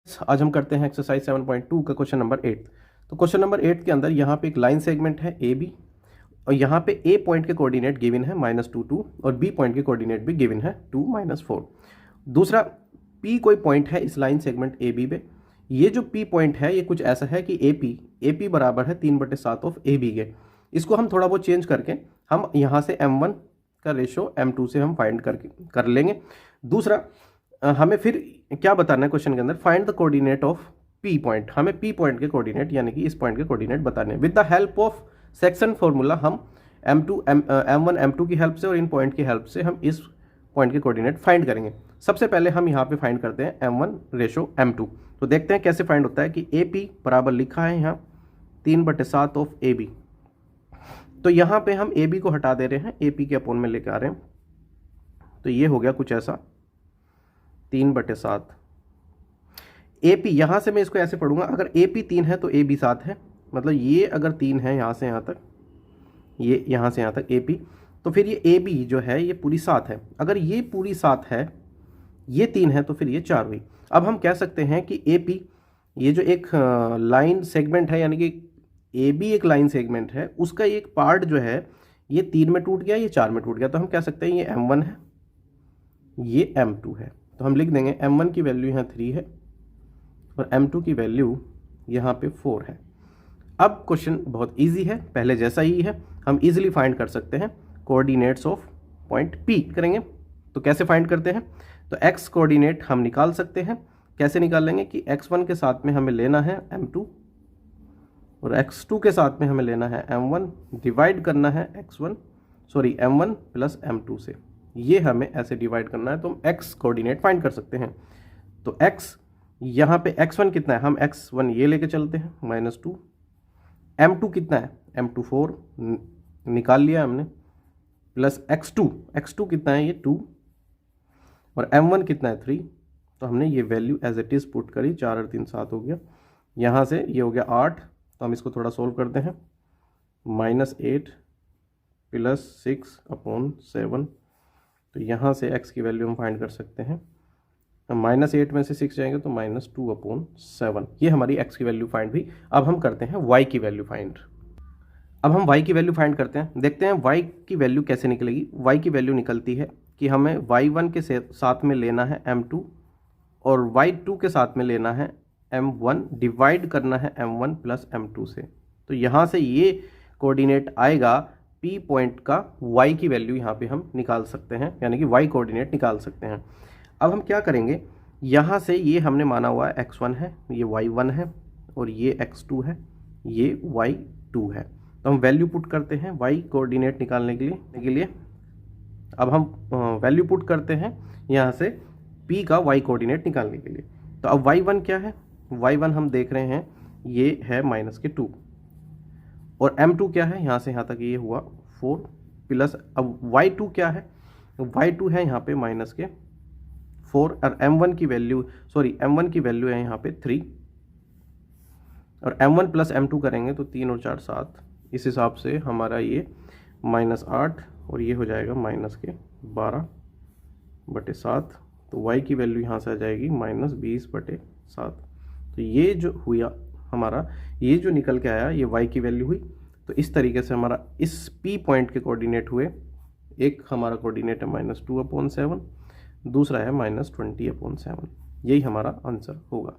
आज हम करते हैं एक्सरसाइज 7.2 का क्वेश्चन नंबर 8। तो क्वेश्चन नंबर 8 के अंदर यहाँ पे एक लाइन सेगमेंट है ए बी और यहाँ पे ए पॉइंट के कोऑर्डिनेट गिवन है -2 और बी पॉइंट के कोऑर्डिनेट भी गिवन है 2 -4। दूसरा पी कोई पॉइंट है इस लाइन सेगमेंट ए बी पे। ये जो पी पॉइंट है ये कुछ ऐसा है कि ए पी बराबर है 3/7 ऑफ ए बी के। इसको हम थोड़ा बहुत चेंज करके हम यहाँ से m1 का रेशो m2 से हम फाइंड कर लेंगे। दूसरा हमें फिर क्या बताना है क्वेश्चन के अंदर, find the coordinate of P point. हमें पी पॉइंट के कोऑर्डिनेट यानी कि इस पॉइंट के कोऑर्डिनेट बताने हैं। With the help of section formula हम m1 m2 की हेल्प से और इन पॉइंट की हेल्प से हम इस पॉइंट के कोऑर्डिनेट फाइंड करेंगे। सबसे पहले हम यहाँ पे फाइंड करते हैं m1 रेशो m2। तो देखते हैं कैसे फाइंड होता है कि ए पी बराबर लिखा है यहाँ 3/7 ऑफ ए बी। तो यहाँ पे हम ए बी को हटा दे रहे हैं, ए पी के अपोन में लेके आ रहे हैं। तो ये हो गया कुछ ऐसा 3/7 ए पी। यहाँ से मैं इसको ऐसे पढ़ूंगा, अगर ए पी 3 है तो ए बी 7 है। मतलब ये अगर 3 है यहाँ से यहाँ तक, ये यहाँ से यहाँ तक ए पी, तो फिर ये ए बी जो है ये पूरी 7 है। अगर ये पूरी 7 है, ये 3 है, तो फिर ये 4 हुई। अब हम कह सकते हैं कि ए पी ये जो एक लाइन सेगमेंट है, यानी कि ए बी एक लाइन सेगमेंट है, उसका एक पार्ट जो है ये 3 में टूट गया, ये 4 में टूट गया। तो हम कह सकते हैं ये m1 है, ये m2 है। तो हम लिख देंगे m1 की वैल्यू यहाँ 3 है और m2 की वैल्यू यहाँ पे 4 है। अब क्वेश्चन बहुत इजी है, पहले जैसा ही है। हम इजीली फाइंड कर सकते हैं कोऑर्डिनेट्स ऑफ पॉइंट P करेंगे। तो कैसे फाइंड करते हैं, तो x कोऑर्डिनेट हम निकाल सकते हैं। कैसे निकाल लेंगे कि x1 के साथ में हमें लेना है m2 और x2 के साथ में हमें लेना है m1, डिवाइड करना है m1 प्लस m2 से। ये हमें ऐसे डिवाइड करना है, तो हम x कोऑर्डिनेट फाइंड कर सकते हैं। तो x यहाँ पे x1 कितना है, हम x1 ये लेके चलते हैं -2। m2 कितना है, m2 4 निकाल लिया हमने, प्लस x2 कितना है, ये 2 और m1 कितना है 3। तो हमने ये value as it is put करी, 4 और 3 7 हो गया। यहाँ से ये हो गया 8। तो हम इसको थोड़ा सोल्व करते हैं, -8 प्लस 6/7। तो यहाँ से x की वैल्यू हम फाइंड कर सकते हैं। -8 में से 6 जाएंगे तो -2/7। ये हमारी x की वैल्यू फाइंड हुई। अब हम करते हैं y की वैल्यू फाइंड। अब हम y की वैल्यू फाइंड करते हैं, देखते हैं y की वैल्यू कैसे निकलेगी। y की वैल्यू निकलती है कि हमें y1 के साथ में लेना है m2 और y2 के साथ में लेना है m1, डिवाइड करना है m1 प्लस m2 से। तो यहाँ से ये कोऑर्डिनेट आएगा P पॉइंट का, y की वैल्यू यहाँ पे हम निकाल सकते हैं, यानी कि y कोऑर्डिनेट निकाल सकते हैं। अब हम क्या करेंगे, यहाँ से ये हमने माना हुआ है x1 है, ये y1 है और ये x2 है, ये y2 है। तो हम वैल्यू पुट करते हैं y कोऑर्डिनेट निकालने के लिए। अब हम वैल्यू पुट करते हैं यहाँ से P का y कोऑर्डिनेट निकालने के लिए। तो अब y1 क्या है, y1 हम देख रहे हैं ये है -2 और m2 क्या है, यहाँ से यहाँ तक ये हुआ 4 प्लस, अब y2 क्या है, y2 है यहाँ पे -4 और m1 की वैल्यू है यहाँ पे 3 और m1 प्लस m2 करेंगे तो 3 और 4 7। इस हिसाब से हमारा ये -8 और ये हो जाएगा -12/7। तो y की वैल्यू यहाँ से आ जाएगी -20/7। तो ये जो हुआ हमारा, ये जो निकल के आया ये y की वैल्यू हुई। तो इस तरीके से हमारा इस P पॉइंट के कोऑर्डिनेट हुए। एक हमारा कोऑर्डिनेट है -2/7, दूसरा है -20/7। यही हमारा आंसर होगा।